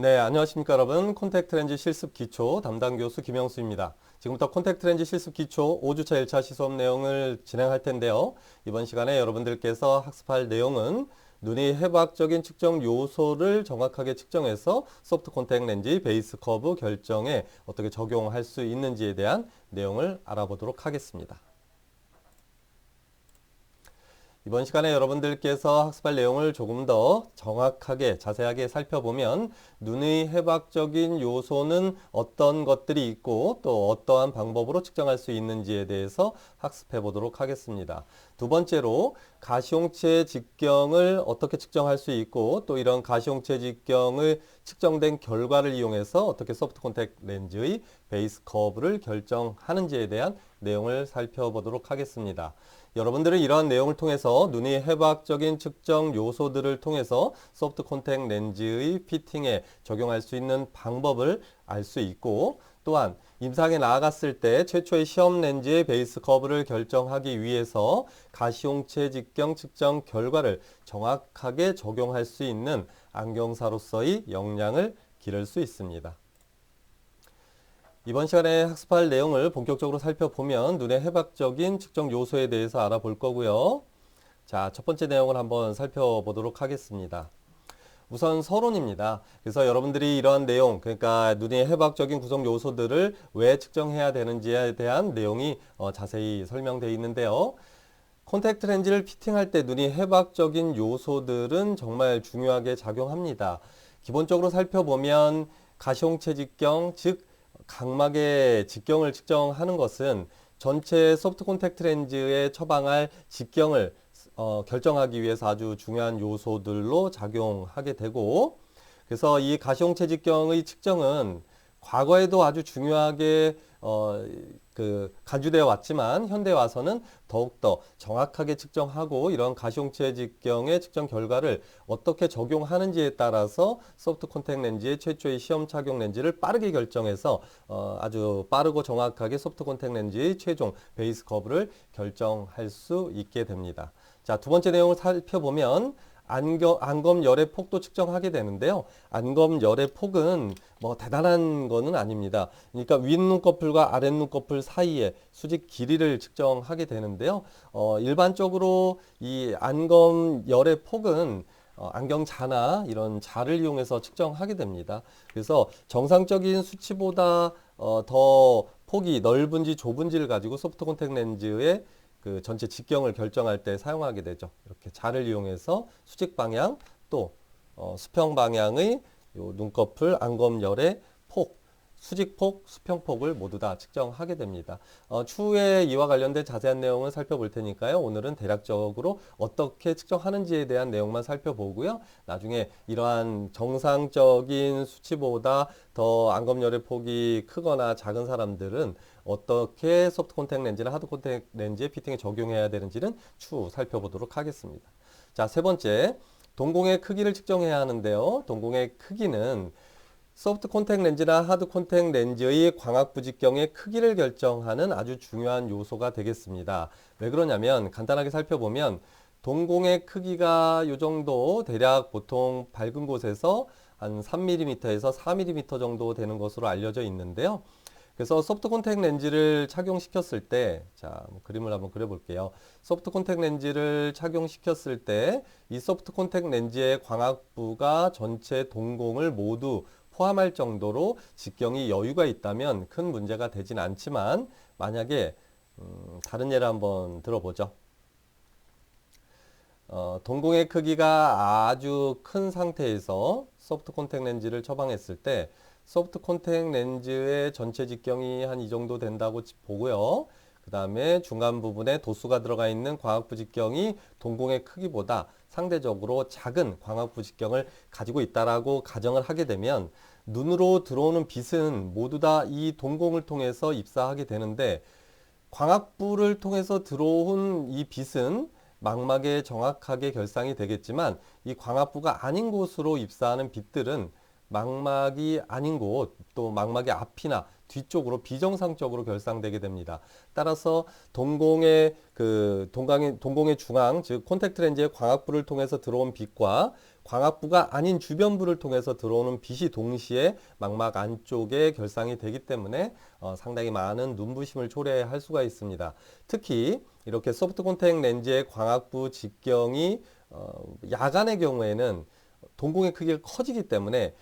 네, 안녕하십니까 여러분. 콘택트 렌즈 실습 기초 담당 교수 김영수입니다. 지금부터 콘택트 렌즈 실습 기초 5주차 1차 시수업 내용을 진행할 텐데요. 이번 시간에 여러분들께서 학습할 내용은 눈의 해부학적인 측정 요소를 정확하게 측정해서 소프트 콘택트 렌즈 베이스 커브 결정에 어떻게 적용할 수 있는지에 대한 내용을 알아보도록 하겠습니다. 이번 시간에 여러분들께서 학습할 내용을 조금 더 정확하게 자세하게 살펴보면 눈의 해부학적인 요소는 어떤 것들이 있고 또 어떠한 방법으로 측정할 수 있는지에 대해서 학습해 보도록 하겠습니다. 두 번째로 가시용체 직경을 어떻게 측정할 수 있고 또 이런 가시용체 직경을 측정된 결과를 이용해서 어떻게 소프트 콘택트 렌즈의 베이스 커브를 결정하는지에 대한 내용을 살펴보도록 하겠습니다. 여러분들은 이러한 내용을 통해서 눈의 해부학적인 측정 요소들을 통해서 소프트 콘택트 렌즈의 피팅에 적용할 수 있는 방법을 알 수 있고 또한 임상에 나아갔을 때 최초의 시험 렌즈의 베이스 커브를 결정하기 위해서 가시용체 직경 측정 결과를 정확하게 적용할 수 있는 안경사로서의 역량을 기를 수 있습니다. 이번 시간에 학습할 내용을 본격적으로 살펴보면 눈의 해부학적인 측정 요소에 대해서 알아볼 거고요. 자, 첫 번째 내용을 한번 살펴보도록 하겠습니다. 우선 서론입니다. 그래서 여러분들이 이러한 내용, 그러니까 눈의 해부학적인 구성 요소들을 왜 측정해야 되는지에 대한 내용이 자세히 설명되어 있는데요. 콘택트 렌즈를 피팅할 때 눈의 해부학적인 요소들은 정말 중요하게 작용합니다. 기본적으로 살펴보면 가시홍체 직경, 즉 각막의 직경을 측정하는 것은 전체 소프트 콘택트 렌즈에 처방할 직경을 결정하기 위해서 아주 중요한 요소들로 작용하게 되고, 그래서 이 가시홍체 직경의 측정은 과거에도 아주 중요하게 간주되어 왔지만 현대에 와서는 더욱더 정확하게 측정하고 이런 가시홍체 직경의 측정 결과를 어떻게 적용하는지에 따라서 소프트 콘택트 렌즈의 최초의 시험 착용 렌즈를 빠르게 결정해서 아주 빠르고 정확하게 소프트 콘택트 렌즈의 최종 베이스 커브를 결정할 수 있게 됩니다. 자, 두 번째 내용을 살펴보면 안검 열의 폭도 측정하게 되는데요. 안검 열의 폭은 뭐 대단한 거는 아닙니다. 그러니까 윗눈꺼풀과 아랫눈꺼풀 사이의 수직 길이를 측정하게 되는데요. 일반적으로 이 안검 열의 폭은 안경자나 이런 자를 이용해서 측정하게 됩니다. 그래서 정상적인 수치보다 더 폭이 넓은지 좁은지를 가지고 소프트 콘택트 렌즈의 그 전체 직경을 결정할 때 사용하게 되죠. 이렇게 자를 이용해서 수직 방향 또 수평 방향의 요 눈꺼풀 안검열의 폭, 수직폭, 수평폭을 모두 다 측정하게 됩니다. 추후에 이와 관련된 자세한 내용을 살펴볼 테니까요. 오늘은 대략적으로 어떻게 측정하는지에 대한 내용만 살펴보고요. 나중에 이러한 정상적인 수치보다 더 안검열의 폭이 크거나 작은 사람들은 어떻게 소프트 콘택트 렌즈나 하드 콘택트 렌즈의 피팅에 적용해야 되는지는 추후 살펴보도록 하겠습니다. 자, 세 번째, 동공의 크기를 측정해야 하는데요. 동공의 크기는 소프트 콘택트 렌즈나 하드 콘택트 렌즈의 광학 부직경의 크기를 결정하는 아주 중요한 요소가 되겠습니다. 왜 그러냐면 간단하게 살펴보면 동공의 크기가 이 정도 대략 보통 밝은 곳에서 한 3mm에서 4mm 정도 되는 것으로 알려져 있는데요. 그래서 소프트 콘택트 렌즈를 착용시켰을 때, 자, 그림을 한번 그려볼게요. 소프트 콘택트 렌즈를 착용시켰을 때, 이 소프트 콘택트 렌즈의 광학부가 전체 동공을 모두 포함할 정도로 직경이 여유가 있다면 큰 문제가 되진 않지만, 만약에, 다른 예를 한번 들어보죠. 동공의 크기가 아주 큰 상태에서 소프트 콘택트 렌즈를 처방했을 때, 소프트 콘택트 렌즈의 전체 직경이 한 이 정도 된다고 보고요. 그 다음에 중간 부분에 도수가 들어가 있는 광학부 직경이 동공의 크기보다 상대적으로 작은 광학부 직경을 가지고 있다라고 가정을 하게 되면 눈으로 들어오는 빛은 모두 다 이 동공을 통해서 입사하게 되는데 광학부를 통해서 들어온 이 빛은 망막에 정확하게 결상이 되겠지만 이 광학부가 아닌 곳으로 입사하는 빛들은 망막이 아닌 곳, 또 망막의 앞이나 뒤쪽으로 비정상적으로 결상되게 됩니다. 따라서 동공의 중앙, 즉 콘택트 렌즈의 광학부를 통해서 들어온 빛과 광학부가 아닌 주변부를 통해서 들어오는 빛이 동시에 망막 안쪽에 결상이 되기 때문에 상당히 많은 눈부심을 초래할 수가 있습니다. 특히 이렇게 소프트 콘택 렌즈의 광학부 직경이 야간의 경우에는 동공의 크기가 커지기 때문에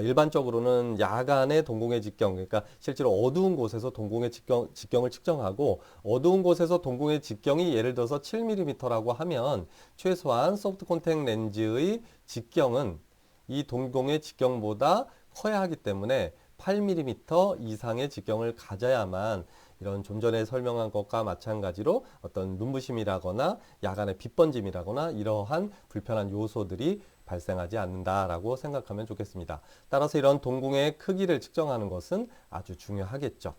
일반적으로는 야간의 동공의 직경, 그러니까 실제로 어두운 곳에서 동공의 직경을 측정하고 어두운 곳에서 동공의 직경이 예를 들어서 7mm라고 하면 최소한 소프트 콘택 렌즈의 직경은 이 동공의 직경보다 커야 하기 때문에 8mm 이상의 직경을 가져야만 이런 좀 전에 설명한 것과 마찬가지로 어떤 눈부심이라거나 야간의 빛번짐이라거나 이러한 불편한 요소들이 발생하지 않는다라고 생각하면 좋겠습니다. 따라서 이런 동공의 크기를 측정하는 것은 아주 중요하겠죠.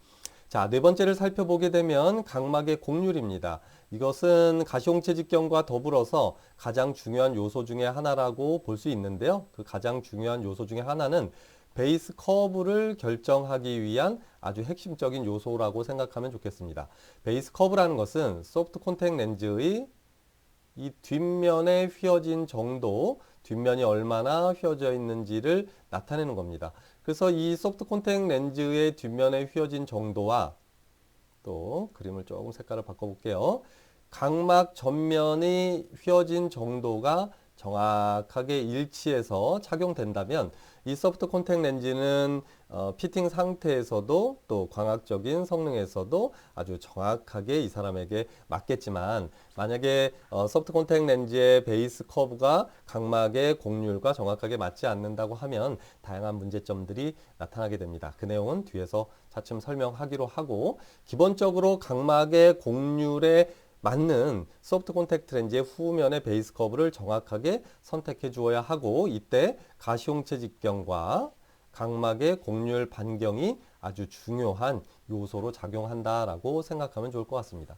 자, 네 번째를 살펴보게 되면 각막의 곡률입니다. 이것은 가시홍채 직경과 더불어서 가장 중요한 요소 중에 하나라고 볼 수 있는데요. 그 가장 중요한 요소 중에 하나는 베이스 커브를 결정하기 위한 아주 핵심적인 요소라고 생각하면 좋겠습니다. 베이스 커브라는 것은 소프트 콘택 렌즈의 이 뒷면에 휘어진 정도, 뒷면이 얼마나 휘어져 있는지를 나타내는 겁니다. 그래서 이 소프트 콘택 렌즈의 뒷면에 휘어진 정도와 또 그림을 조금 색깔을 바꿔볼게요. 각막 전면이 휘어진 정도가 정확하게 일치해서 착용된다면 이 소프트 콘택 렌즈는 피팅 상태에서도 또 광학적인 성능에서도 아주 정확하게 이 사람에게 맞겠지만 만약에 소프트 콘택 렌즈의 베이스 커브가 각막의 곡률과 정확하게 맞지 않는다고 하면 다양한 문제점들이 나타나게 됩니다. 그 내용은 뒤에서 차츰 설명하기로 하고 기본적으로 각막의 곡률에 맞는 소프트 콘택트 렌즈의 후면의 베이스 커브를 정확하게 선택해 주어야 하고 이때 가시홍채 직경과 각막의 곡률 반경이 아주 중요한 요소로 작용한다라고 생각하면 좋을 것 같습니다.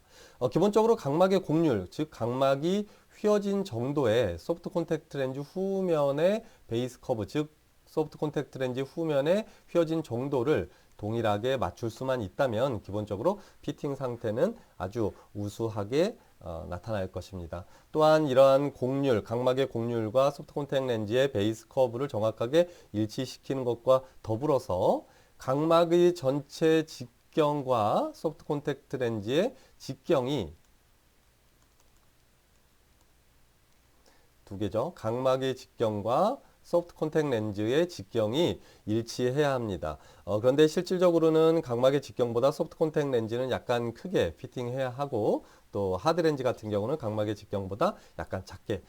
기본적으로 각막의 곡률, 즉 각막이 휘어진 정도의 소프트 콘택트 렌즈 후면의 베이스 커브, 즉 소프트 콘택트 렌즈 후면의 휘어진 정도를 동일하게 맞출 수만 있다면 기본적으로 피팅 상태는 아주 우수하게 나타날 것입니다. 또한 이러한 곡률, 각막의 곡률과 소프트 콘택 렌즈의 베이스 커브를 정확하게 일치시키는 것과 더불어서 각막의 전체 직경과 소프트 콘택트 렌즈의 직경이 두 개죠. 각막의 직경과 소프트 콘택 렌즈의 직경이 일치해야 합니다. 그런데 실질적으로는 각막의 직경보다 소프트 콘택 렌즈는 약간 크게 피팅해야 하고 또 하드 렌즈 같은 경우는 각막의 직경보다 약간 작게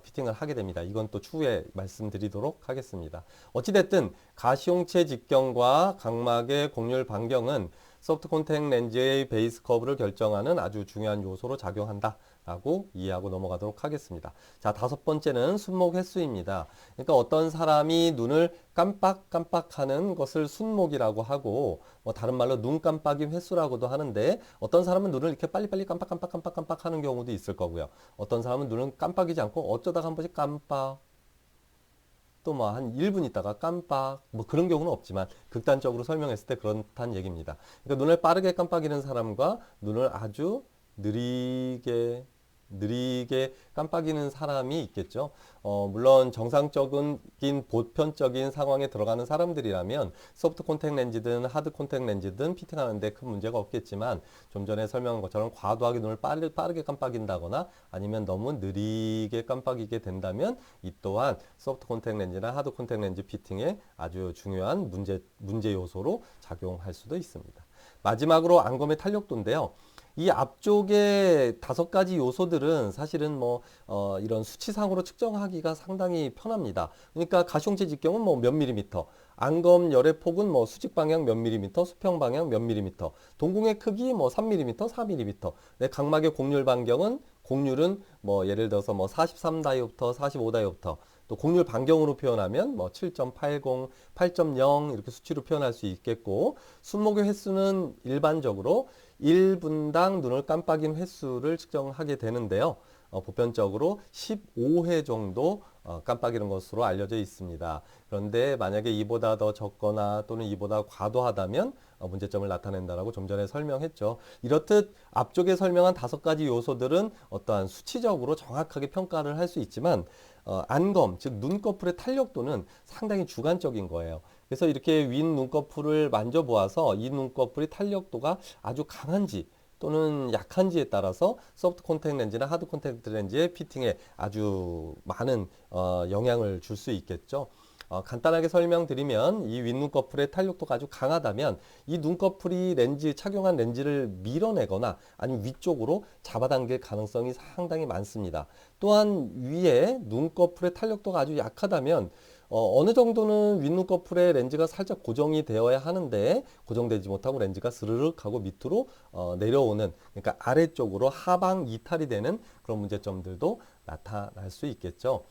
피팅을 하게 됩니다. 이건 또 추후에 말씀드리도록 하겠습니다. 어찌됐든 가시홍채 직경과 각막의 곡률 반경은 소프트 콘택 렌즈의 베이스 커브를 결정하는 아주 중요한 요소로 작용한다. 라고 이해하고 넘어가도록 하겠습니다. 자, 다섯 번째는 순목 횟수입니다. 그러니까 어떤 사람이 눈을 깜빡깜빡하는 것을 순목이라고 하고 다른 말로 눈 깜빡이 횟수라고도 하는데 어떤 사람은 눈을 이렇게 빨리빨리 깜빡깜빡깜빡깜빡 하는 경우도 있을 거고요. 어떤 사람은 눈을 깜빡이지 않고 어쩌다가 한 번씩 깜빡 또 뭐 한 1분 있다가 깜빡 뭐 그런 경우는 없지만 극단적으로 설명했을 때 그렇다는 얘기입니다. 그러니까 눈을 빠르게 깜빡이는 사람과 눈을 아주 느리게 깜빡이는 사람이 있겠죠. 물론 정상적인 보편적인 상황에 들어가는 사람들이라면 소프트 콘택 렌즈든 하드 콘택 렌즈든 피팅하는데 큰 문제가 없겠지만 좀 전에 설명한 것처럼 과도하게 눈을 빠르게 깜빡인다거나 아니면 너무 느리게 깜빡이게 된다면 이 또한 소프트 콘택 렌즈나 하드 콘택 렌즈 피팅에 아주 중요한 문제 요소로 작용할 수도 있습니다. 마지막으로 안검의 탄력도인데요. 이 앞쪽에 5가지 요소들은 사실은 이런 수치상으로 측정하기가 상당히 편합니다. 그러니까 가시홍채 직경은 몇 밀리미터, 안검 열의 폭은 수직 방향 몇 밀리미터, 수평 방향 몇 밀리미터, 동공의 크기 3밀리미터, 4밀리미터. 네, 각막의 곡률 반경은 곡률은 예를 들어서 43다이옵터, 45다이옵터. 또 곡률 반경으로 표현하면 7.80, 8.0 이렇게 수치로 표현할 수 있겠고 순목의 횟수는 일반적으로 1분당 눈을 깜빡인 횟수를 측정하게 되는데요. 보편적으로 15회 정도 깜빡이는 것으로 알려져 있습니다. 그런데 만약에 이보다 더 적거나 또는 이보다 과도하다면 문제점을 나타낸다라고 좀 전에 설명했죠. 이렇듯 앞쪽에 설명한 5가지 요소들은 어떠한 수치적으로 정확하게 평가를 할 수 있지만 안검, 즉 눈꺼풀의 탄력도는 상당히 주관적인 거예요. 그래서 이렇게 윗 눈꺼풀을 만져보아서 이 눈꺼풀의 탄력도가 아주 강한지 또는 약한지에 따라서 소프트 콘택트 렌즈나 하드 콘택트 렌즈의 피팅에 아주 많은 영향을 줄 수 있겠죠. 간단하게 설명드리면 이 윗눈꺼풀의 탄력도가 아주 강하다면 이 눈꺼풀이 착용한 렌즈를 밀어내거나 아니면 위쪽으로 잡아당길 가능성이 상당히 많습니다. 또한 위에 눈꺼풀의 탄력도가 아주 약하다면 어느 정도는 윗눈꺼풀에 렌즈가 살짝 고정이 되어야 하는데 고정되지 못하고 렌즈가 스르륵 하고 밑으로 내려오는, 그러니까 아래쪽으로 하방 이탈이 되는 그런 문제점들도 나타날 수 있겠죠.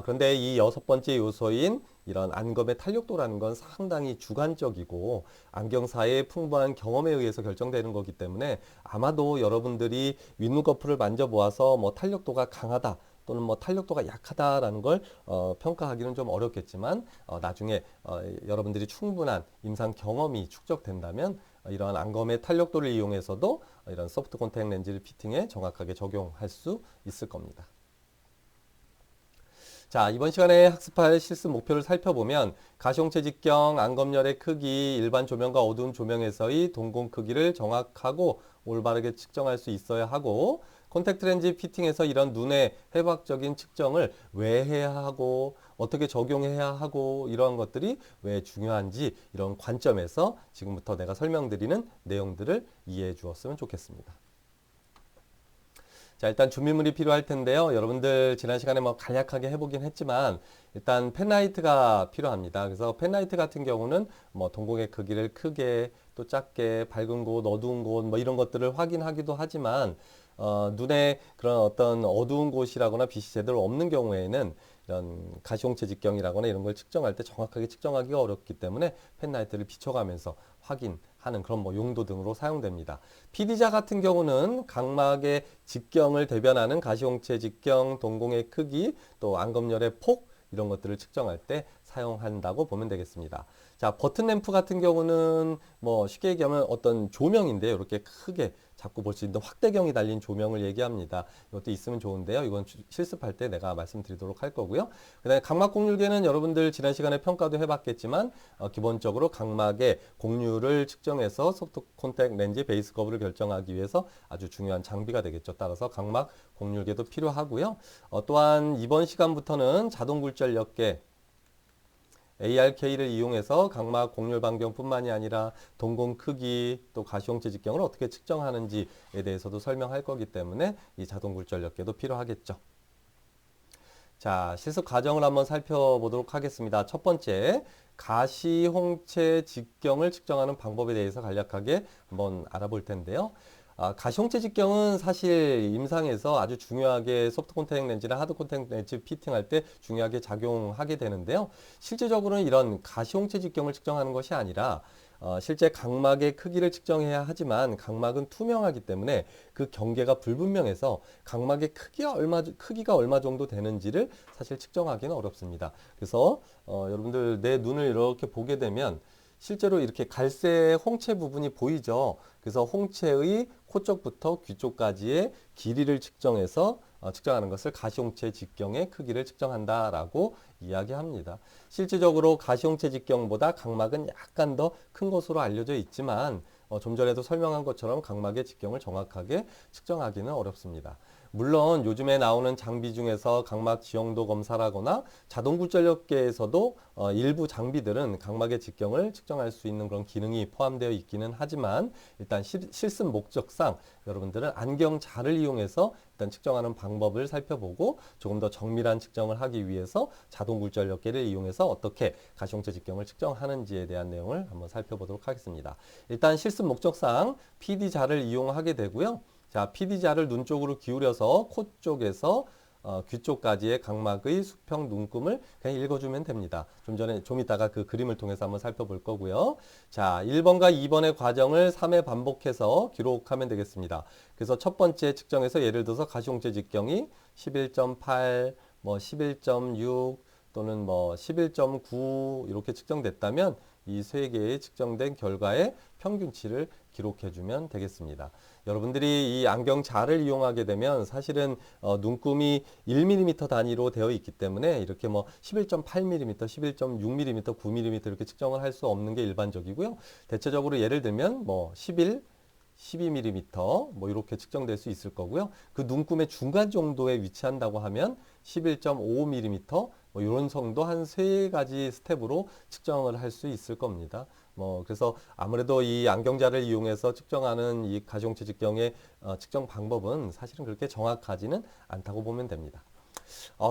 그런데 이 6번째 요소인 이런 안검의 탄력도라는 건 상당히 주관적이고 안경사의 풍부한 경험에 의해서 결정되는 거기 때문에 아마도 여러분들이 윗눈꺼풀을 만져보아서 뭐 탄력도가 강하다 또는 뭐 탄력도가 약하다라는 걸 평가하기는 좀 어렵겠지만 나중에 여러분들이 충분한 임상 경험이 축적된다면 이러한 안검의 탄력도를 이용해서도 이런 소프트 콘택트 렌즈를 피팅에 정확하게 적용할 수 있을 겁니다. 자, 이번 시간에 학습할 실습 목표를 살펴보면 가시홍채 직경, 안검열의 크기, 일반 조명과 어두운 조명에서의 동공 크기를 정확하고 올바르게 측정할 수 있어야 하고, 콘택트 렌즈 피팅에서 이런 눈의 해박적인 측정을 왜 해야 하고 어떻게 적용해야 하고 이러한 것들이 왜 중요한지 이런 관점에서 지금부터 내가 설명드리는 내용들을 이해해 주었으면 좋겠습니다. 자, 일단 준비물이 필요할 텐데요. 여러분들 지난 시간에 뭐 간략하게 해보긴 했지만 일단 펜라이트가 필요합니다. 그래서 펜라이트 같은 경우는 뭐 동공의 크기를 크게 또 작게, 밝은 곳, 어두운 곳 뭐 이런 것들을 확인하기도 하지만 눈에 그런 어떤 어두운 곳이라거나 빛이 제대로 없는 경우에는 이런 가시홍채 직경이라거나 이런 걸 측정할 때 정확하게 측정하기가 어렵기 때문에 펜라이트를 비춰가면서 확인하는 그런 뭐 용도 등으로 사용됩니다. PD자 같은 경우는 각막의 직경을 대변하는 가시홍채 직경, 동공의 크기, 또 안검열의 폭 이런 것들을 측정할 때 사용한다고 보면 되겠습니다. 자, 버튼 램프 같은 경우는 뭐 쉽게 얘기하면 어떤 조명인데요. 이렇게 크게 자꾸 볼 수 있는 확대경이 달린 조명을 얘기합니다. 이것도 있으면 좋은데요. 이건 실습할 때 내가 말씀드리도록 할 거고요. 그 다음에 각막 곡률계는 여러분들 지난 시간에 평가도 해봤겠지만 기본적으로 각막의 곡률을 측정해서 소프트 콘택트 렌즈 베이스 커브를 결정하기 위해서 아주 중요한 장비가 되겠죠. 따라서 각막 곡률계도 필요하고요. 또한 이번 시간부터는 자동 굴절력계 ARK를 이용해서 각막 곡률 반경뿐만이 아니라 동공 크기 또 가시홍채 직경을 어떻게 측정하는지에 대해서도 설명할 거기 때문에 이 자동 굴절력계도 필요하겠죠. 자, 실습 과정을 한번 살펴보도록 하겠습니다. 첫 번째, 가시홍채 직경을 측정하는 방법에 대해서 간략하게 한번 알아볼 텐데요. 가시홍채 직경은 사실 임상에서 아주 중요하게 소프트 콘택트 렌즈나 하드 콘택트 렌즈 피팅할 때 중요하게 작용하게 되는데요. 실제적으로는 이런 가시홍채 직경을 측정하는 것이 아니라 실제 각막의 크기를 측정해야 하지만 각막은 투명하기 때문에 그 경계가 불분명해서 각막의 크기가 얼마 정도 되는지를 사실 측정하기는 어렵습니다. 그래서 여러분들 내 눈을 이렇게 보게 되면 실제로 이렇게 갈색 홍채 부분이 보이죠. 그래서 홍채의 코 쪽부터 귀 쪽까지의 길이를 측정해서 측정하는 것을 가시홍채 직경의 크기를 측정한다라고 이야기합니다. 실질적으로 가시홍채 직경보다 각막은 약간 더 큰 것으로 알려져 있지만 좀 전에도 설명한 것처럼 각막의 직경을 정확하게 측정하기는 어렵습니다. 물론 요즘에 나오는 장비 중에서 각막 지형도 검사라거나 자동 굴절력계에서도 일부 장비들은 각막의 직경을 측정할 수 있는 그런 기능이 포함되어 있기는 하지만 일단 실습 목적상 여러분들은 안경자를 이용해서 일단 측정하는 방법을 살펴보고 조금 더 정밀한 측정을 하기 위해서 자동 굴절력계를 이용해서 어떻게 가시홍채 직경을 측정하는지에 대한 내용을 한번 살펴보도록 하겠습니다. 일단 실습 목적상 PD자를 이용하게 되고요. 자, PD자를 눈 쪽으로 기울여서 코 쪽에서 귀 쪽까지의 각막의 수평 눈금을 그냥 읽어주면 됩니다. 좀 이따가 그 그림을 통해서 한번 살펴볼 거고요. 자, 1번과 2번의 과정을 3회 반복해서 기록하면 되겠습니다. 그래서 첫 번째 측정에서 예를 들어서 가시홍채 직경이 11.8, 뭐 11.6 또는 뭐 11.9 이렇게 측정됐다면 이 세 개의 측정된 결과의 평균치를 기록해 주면 되겠습니다. 여러분들이 이 안경 자를 이용하게 되면 사실은 눈금이 1mm 단위로 되어 있기 때문에 이렇게 뭐 11.8mm, 11.6mm, 9mm 이렇게 측정을 할 수 없는 게 일반적이고요. 대체적으로 예를 들면 뭐 11, 12mm 뭐 이렇게 측정될 수 있을 거고요. 그 눈금의 중간 정도에 위치한다고 하면 11.5mm 뭐 이런 정도 한 세 가지 스텝으로 측정을 할 수 있을 겁니다. 뭐 그래서 아무래도 이 안경자를 이용해서 측정하는 이 가시용체 직경의 측정 방법은 사실은 그렇게 정확하지는 않다고 보면 됩니다.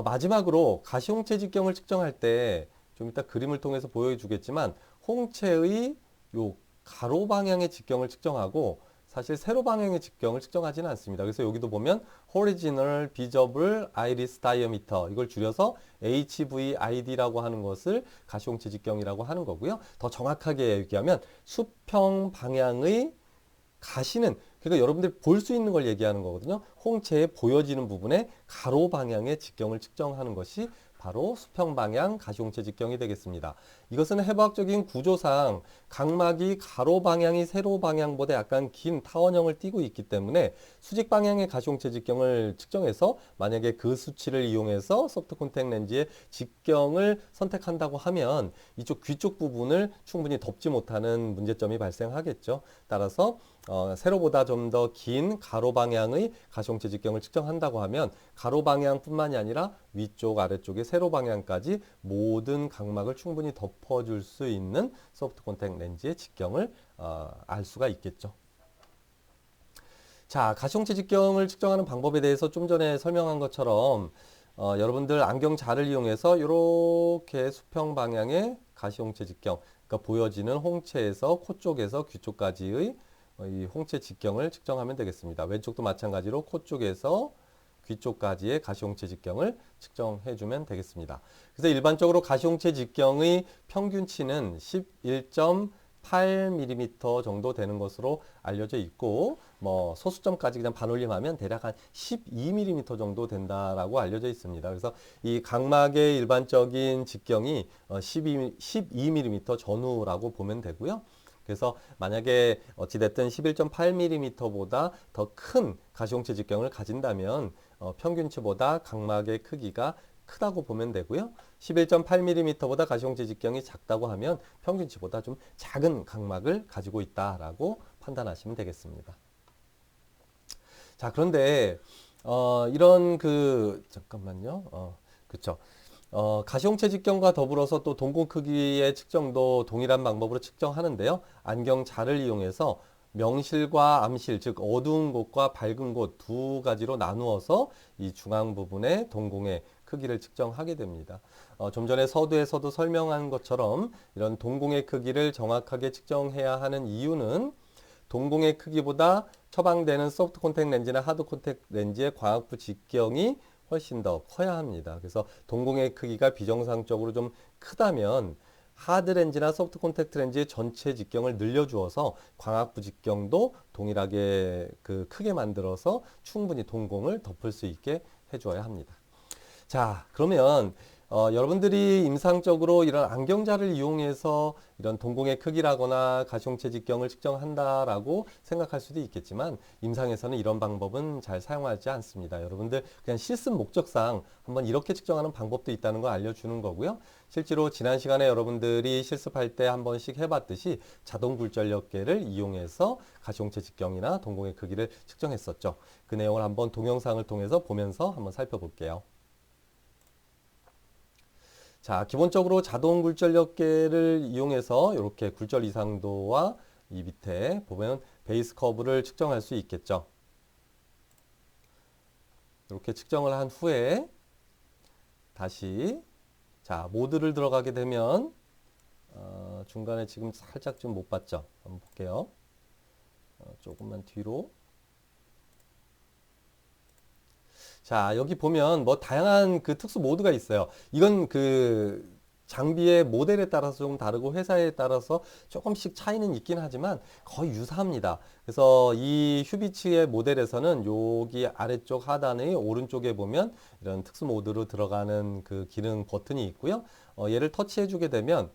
마지막으로 가시홍채 직경을 측정할 때 좀 이따 그림을 통해서 보여주겠지만 홍채의 요 가로 방향의 직경을 측정하고 사실 세로 방향의 직경을 측정하지는 않습니다. 그래서 여기도 보면 Horizontal Visible Iris Diameter 이걸 줄여서 HVID라고 하는 것을 가시홍채 직경이라고 하는 거고요. 더 정확하게 얘기하면 수평 방향의 가시는 그러니까 여러분들이 볼 수 있는 걸 얘기하는 거거든요. 홍채에 보여지는 부분에 가로 방향의 직경을 측정하는 것이 바로 수평 방향 가시홍채 직경이 되겠습니다. 이것은 해부학적인 구조상 각막이 가로 방향이 세로 방향보다 약간 긴 타원형을 띠고 있기 때문에 수직 방향의 가시홍채 직경을 측정해서 만약에 그 수치를 이용해서 소프트 콘택 렌즈의 직경을 선택한다고 하면 이쪽 귀 쪽 부분을 충분히 덮지 못하는 문제점이 발생하겠죠. 따라서 세로보다 좀 더 긴 가로 방향의 가시홍채 직경을 측정한다고 하면 가로 방향뿐만이 아니라 위쪽 아래쪽의 세로 방향까지 모든 각막을 충분히 덮어줄 수 있는 소프트 콘택 렌즈의 직경을 알 수가 있겠죠. 자, 가시홍채 직경을 측정하는 방법에 대해서 좀 전에 설명한 것처럼 여러분들 안경 자를 이용해서 이렇게 수평 방향의 가시홍채 직경, 그러니까 보여지는 홍채에서 코 쪽에서 귀 쪽까지의 이 홍채 직경을 측정하면 되겠습니다. 왼쪽도 마찬가지로 코 쪽에서 귀 쪽까지의 가시홍채 직경을 측정해 주면 되겠습니다. 그래서 일반적으로 가시홍채 직경의 평균치는 11.8mm 정도 되는 것으로 알려져 있고 뭐 소수점까지 그냥 반올림하면 대략 한 12mm 정도 된다라고 알려져 있습니다. 그래서 이 각막의 일반적인 직경이 12mm 전후라고 보면 되고요. 그래서 만약에 어찌됐든 11.8mm보다 더 큰 가시홍채 직경을 가진다면 평균치보다 각막의 크기가 크다고 보면 되고요. 11.8mm보다 가시홍채 직경이 작다고 하면 평균치보다 좀 작은 각막을 가지고 있다라고 판단하시면 되겠습니다. 자, 그런데 이런 잠깐만요. 그렇죠. 가시홍채 직경과 더불어서 또 동공 크기의 측정도 동일한 방법으로 측정하는데요. 안경 자를 이용해서 명실과 암실, 즉 어두운 곳과 밝은 곳 두 가지로 나누어서 이 중앙 부분의 동공의 크기를 측정하게 됩니다. 좀 전에 서두에서도 설명한 것처럼 이런 동공의 크기를 정확하게 측정해야 하는 이유는 동공의 크기보다 처방되는 소프트 콘택 렌즈나 하드 콘택 렌즈의 광학부 직경이 훨씬 더 커야 합니다. 그래서 동공의 크기가 비정상적으로 좀 크다면 하드 렌즈나 소프트 콘택트 렌즈의 전체 직경을 늘려주어서 광학부 직경도 동일하게 크게 만들어서 충분히 동공을 덮을 수 있게 해줘야 합니다. 자, 그러면 여러분들이 임상적으로 이런 안경자를 이용해서 이런 동공의 크기라거나 가시홍채 직경을 측정한다라고 생각할 수도 있겠지만 임상에서는 이런 방법은 잘 사용하지 않습니다. 여러분들 그냥 실습 목적상 한번 이렇게 측정하는 방법도 있다는 거 알려주는 거고요. 실제로 지난 시간에 여러분들이 실습할 때 한 번씩 해봤듯이 자동 굴절력계를 이용해서 가시홍채 직경이나 동공의 크기를 측정했었죠. 그 내용을 한번 동영상을 통해서 보면서 한번 살펴볼게요. 자, 기본적으로 자동 굴절력계를 이용해서 이렇게 굴절 이상도와 이 밑에 보면 베이스 커브를 측정할 수 있겠죠. 이렇게 측정을 한 후에 다시 자, 모드를 들어가게 되면 중간에 지금 살짝 좀 못 봤죠. 한번 볼게요. 조금만 뒤로. 자, 여기 보면 뭐 다양한 특수 모드가 있어요. 이건 장비의 모델에 따라서 좀 다르고 회사에 따라서 조금씩 차이는 있긴 하지만 거의 유사합니다. 그래서 이 휴비치의 모델에서는 여기 아래쪽 하단의 오른쪽에 보면 이런 특수 모드로 들어가는 그 기능 버튼이 있고요. 얘를 터치해 주게 되면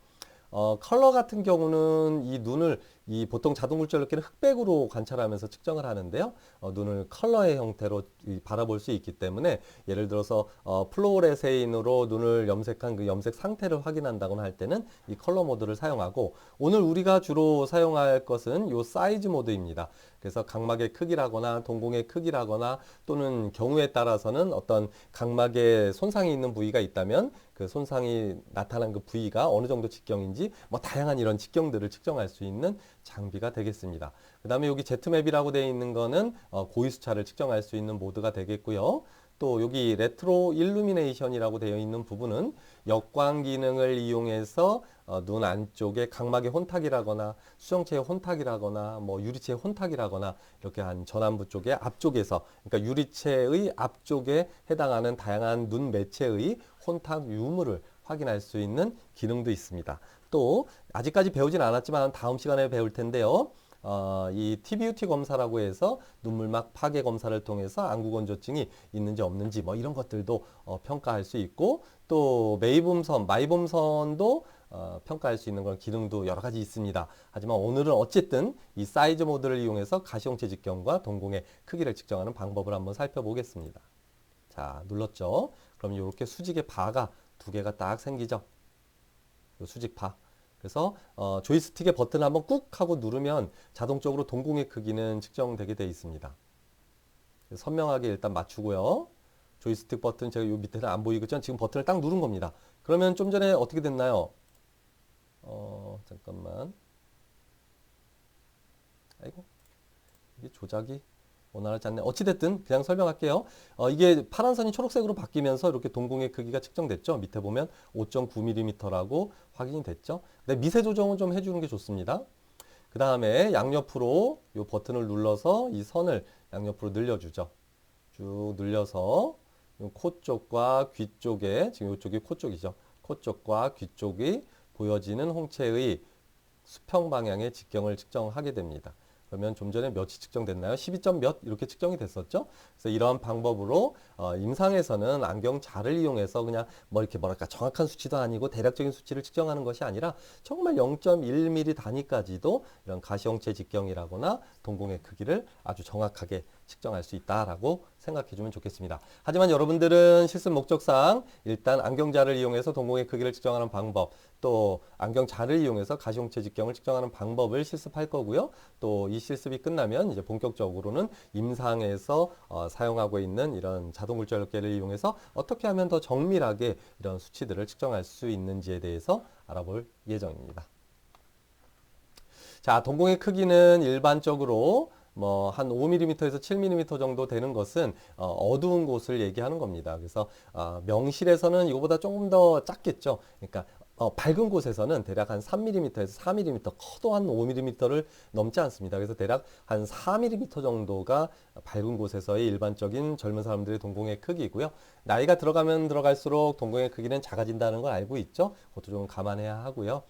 컬러 같은 경우는 이 눈을 이 보통 자동 굴절력기는 흑백으로 관찰하면서 측정을 하는데요. 눈을 컬러의 형태로 바라볼 수 있기 때문에 예를 들어서 플로레세인으로 눈을 염색한 그 염색 상태를 확인한다거나 할 때는 이 컬러 모드를 사용하고 오늘 우리가 주로 사용할 것은 이 사이즈 모드입니다. 그래서 각막의 크기라거나 동공의 크기라거나 또는 경우에 따라서는 어떤 각막에 손상이 있는 부위가 있다면 그 손상이 나타난 그 부위가 어느 정도 직경인지 뭐 다양한 이런 직경들을 측정할 수 있는 장비가 되겠습니다. 그 다음에 여기 Z맵이라고 되어 있는 거는 고위수차를 측정할 수 있는 모드가 되겠고요. 또 여기 레트로 일루미네이션이라고 되어 있는 부분은 역광 기능을 이용해서 눈 안쪽에 각막의 혼탁이라거나 수정체의 혼탁이라거나 뭐 유리체의 혼탁이라거나 이렇게 한 전완부 쪽의 앞쪽에서 그러니까 유리체의 앞쪽에 해당하는 다양한 눈 매체의 혼탁 유무를 확인할 수 있는 기능도 있습니다. 또 아직까지 배우진 않았지만 다음 시간에 배울 텐데요. 이 TBUT 검사라고 해서 눈물막 파괴 검사를 통해서 안구건조증이 있는지 없는지 뭐 이런 것들도 평가할 수 있고 또 마이봄선도 평가할 수 있는 그런 기능도 여러 가지 있습니다. 하지만 오늘은 어쨌든 이 사이즈 모드를 이용해서 가시형체 직경과 동공의 크기를 측정하는 방법을 한번 살펴보겠습니다. 자, 눌렀죠? 그럼 이렇게 수직의 바가 두 개가 딱 생기죠? 요 수직파. 그래서 조이스틱의 버튼을 한번 꾹 하고 누르면 자동적으로 동공의 크기는 측정되게 되어 있습니다. 선명하게 일단 맞추고요. 조이스틱 버튼 제가 요 밑에는 안 보이겠죠? 지금 버튼을 딱 누른 겁니다. 그러면 좀 전에 어떻게 됐나요? 잠깐만. 아이고, 이게 조작이 원활하지 않네. 어찌됐든 그냥 설명할게요. 이게 파란 선이 초록색으로 바뀌면서 이렇게 동공의 크기가 측정됐죠. 밑에 보면 5.9mm라고 확인이 됐죠. 근데 미세 조정은 좀 해주는 게 좋습니다. 그 다음에 양옆으로 이 버튼을 눌러서 이 선을 양옆으로 늘려주죠. 쭉 늘려서 코 쪽과 귀 쪽에 지금 이쪽이 코 쪽이죠. 코 쪽과 귀 쪽이 보여지는 홍채의 수평 방향의 직경을 측정하게 됩니다. 그러면 좀 전에 몇이 측정됐나요? 12점 몇 이렇게 측정이 됐었죠. 그래서 이러한 방법으로 임상에서는 안경자를 이용해서 그냥 뭐 이렇게 뭐랄까 정확한 수치도 아니고 대략적인 수치를 측정하는 것이 아니라 정말 0.1mm 단위까지도 이런 가시형체 직경이라거나 동공의 크기를 아주 정확하게 측정할 수 있다라고 생각해 주면 좋겠습니다. 하지만 여러분들은 실습 목적상 일단 안경자를 이용해서 동공의 크기를 측정하는 방법, 또 안경자를 이용해서 가시형체 직경을 측정하는 방법을 실습할 거고요. 또 이 실습이 끝나면 이제 본격적으로는 임상에서 사용하고 있는 이런 자동 굴절력계를 이용해서 어떻게 하면 더 정밀하게 이런 수치들을 측정할 수 있는지에 대해서 알아볼 예정입니다. 자, 동공의 크기는 일반적으로 뭐 한 5mm에서 7mm 정도 되는 것은 어두운 곳을 얘기하는 겁니다. 그래서 명실에서는 이거보다 조금 더 작겠죠. 그러니까 밝은 곳에서는 대략 한 3mm에서 4mm, 커도 한 5mm를 넘지 않습니다. 그래서 대략 한 4mm 정도가 밝은 곳에서의 일반적인 젊은 사람들의 동공의 크기이고요. 나이가 들어가면 들어갈수록 동공의 크기는 작아진다는 걸 알고 있죠. 그것도 좀 감안해야 하고요.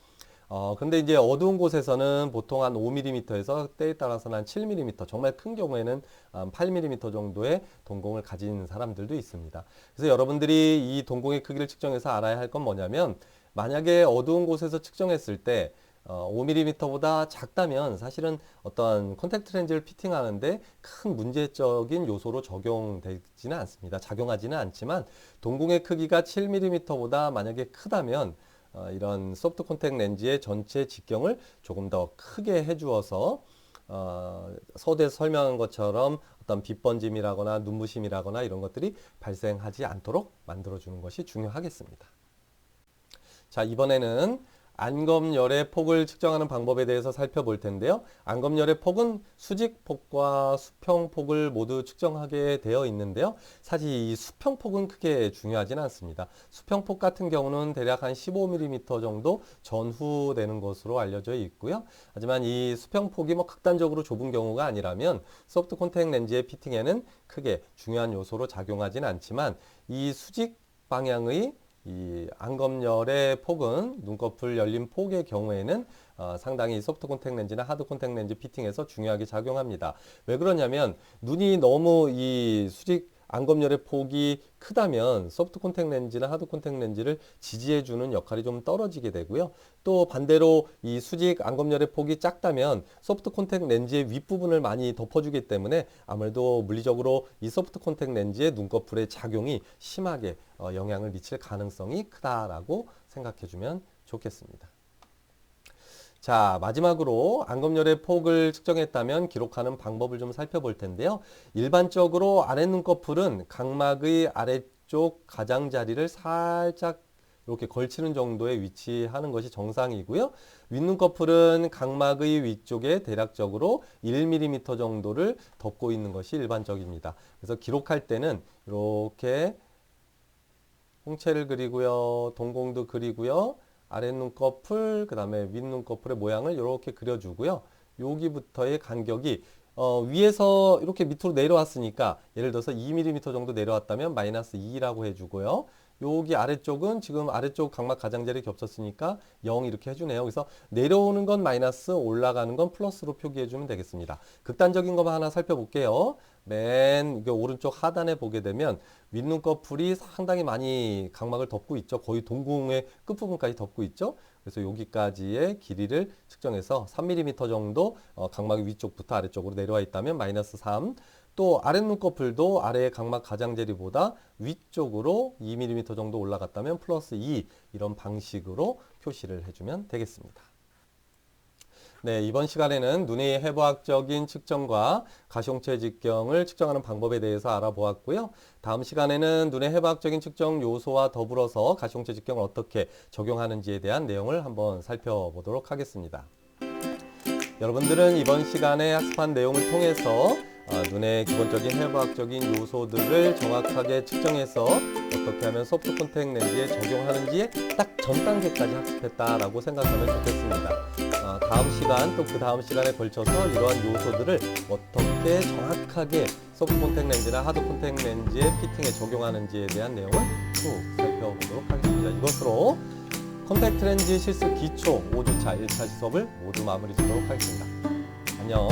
근데 이제 어두운 곳에서는 보통 한 5mm에서 때에 따라서는 한 7mm, 정말 큰 경우에는 8mm 정도의 동공을 가진 사람들도 있습니다. 그래서 여러분들이 이 동공의 크기를 측정해서 알아야 할 건 뭐냐면 만약에 어두운 곳에서 측정했을 때 5mm보다 작다면 사실은 어떤 콘택트 렌즈를 피팅하는데 큰 문제적인 요소로 적용되지는 않습니다. 작용하지는 않지만 동공의 크기가 7mm보다 만약에 크다면 이런 소프트 콘택트 렌즈의 전체 직경을 조금 더 크게 해주어서 서두에서 설명한 것처럼 어떤 빛번짐이라거나 눈부심이라거나 이런 것들이 발생하지 않도록 만들어주는 것이 중요하겠습니다. 자, 이번에는 안검열의 폭을 측정하는 방법에 대해서 살펴볼 텐데요. 안검열의 폭은 수직폭과 수평폭을 모두 측정하게 되어 있는데요. 사실 이 수평폭은 크게 중요하지는 않습니다. 수평폭 같은 경우는 대략 한 15mm 정도 전후되는 것으로 알려져 있고요. 하지만 이 수평폭이 뭐 극단적으로 좁은 경우가 아니라면 소프트 콘택트 렌즈의 피팅에는 크게 중요한 요소로 작용하지는 않지만 이 수직 방향의 이 안검열의 폭은 눈꺼풀 열린 폭의 경우에는 상당히 소프트 콘택 렌즈나 하드 콘택 렌즈 피팅에서 중요하게 작용합니다. 왜 그러냐면 눈이 너무 이 수직 안검열의 폭이 크다면 소프트 콘택 렌즈나 하드 콘택 렌즈를 지지해주는 역할이 좀 떨어지게 되고요. 또 반대로 이 수직 안검열의 폭이 작다면 소프트 콘택 렌즈의 윗부분을 많이 덮어주기 때문에 아무래도 물리적으로 이 소프트 콘택 렌즈의 눈꺼풀의 작용이 심하게 영향을 미칠 가능성이 크다라고 생각해주면 좋겠습니다. 자, 마지막으로 안검열의 폭을 측정했다면 기록하는 방법을 좀 살펴볼 텐데요. 일반적으로 아랫눈꺼풀은 각막의 아래쪽 가장자리를 살짝 이렇게 걸치는 정도에 위치하는 것이 정상이고요. 윗눈꺼풀은 각막의 위쪽에 대략적으로 1mm 정도를 덮고 있는 것이 일반적입니다. 그래서 기록할 때는 이렇게 홍채를 그리고요. 동공도 그리고요. 아랫눈꺼풀, 그 다음에 윗눈꺼풀의 모양을 이렇게 그려주고요. 여기부터의 간격이 위에서 이렇게 밑으로 내려왔으니까 예를 들어서 2mm 정도 내려왔다면 마이너스 2라고 해주고요. 여기 아래쪽은 지금 아래쪽 각막 가장자리 겹쳤으니까 0 이렇게 해주네요. 그래서 내려오는 건 마이너스, 올라가는 건 플러스로 표기해주면 되겠습니다. 극단적인 것만 하나 살펴볼게요. 맨 오른쪽 하단에 보게 되면 윗눈꺼풀이 상당히 많이 각막을 덮고 있죠. 거의 동공의 끝부분까지 덮고 있죠. 그래서 여기까지의 길이를 측정해서 3mm 정도 각막의 위쪽부터 아래쪽으로 내려와 있다면 마이너스 3. 또 아랫눈꺼풀도 아래의 각막 가장자리보다 위쪽으로 2mm 정도 올라갔다면 플러스 2 이런 방식으로 표시를 해주면 되겠습니다. 네, 이번 시간에는 눈의 해부학적인 측정과 가시홍채 직경을 측정하는 방법에 대해서 알아보았고요. 다음 시간에는 눈의 해부학적인 측정 요소와 더불어서 가시홍채 직경을 어떻게 적용하는지에 대한 내용을 한번 살펴보도록 하겠습니다. 여러분들은 이번 시간에 학습한 내용을 통해서 눈의 기본적인 해부학적인 요소들을 정확하게 측정해서 어떻게 하면 소프트 콘택 렌즈에 적용하는지의 딱 전 단계까지 학습했다라고 생각하면 좋겠습니다. 다음 시간 또 그 다음 시간에 걸쳐서 이러한 요소들을 어떻게 정확하게 소프트 콘택 렌즈나 하드 콘택 렌즈의 피팅에 적용하는지에 대한 내용을 쭉 살펴보도록 하겠습니다. 이것으로 콘택트 렌즈 실습 기초 5주차 1차 수업을 모두 마무리 짓도록 하겠습니다. 안녕.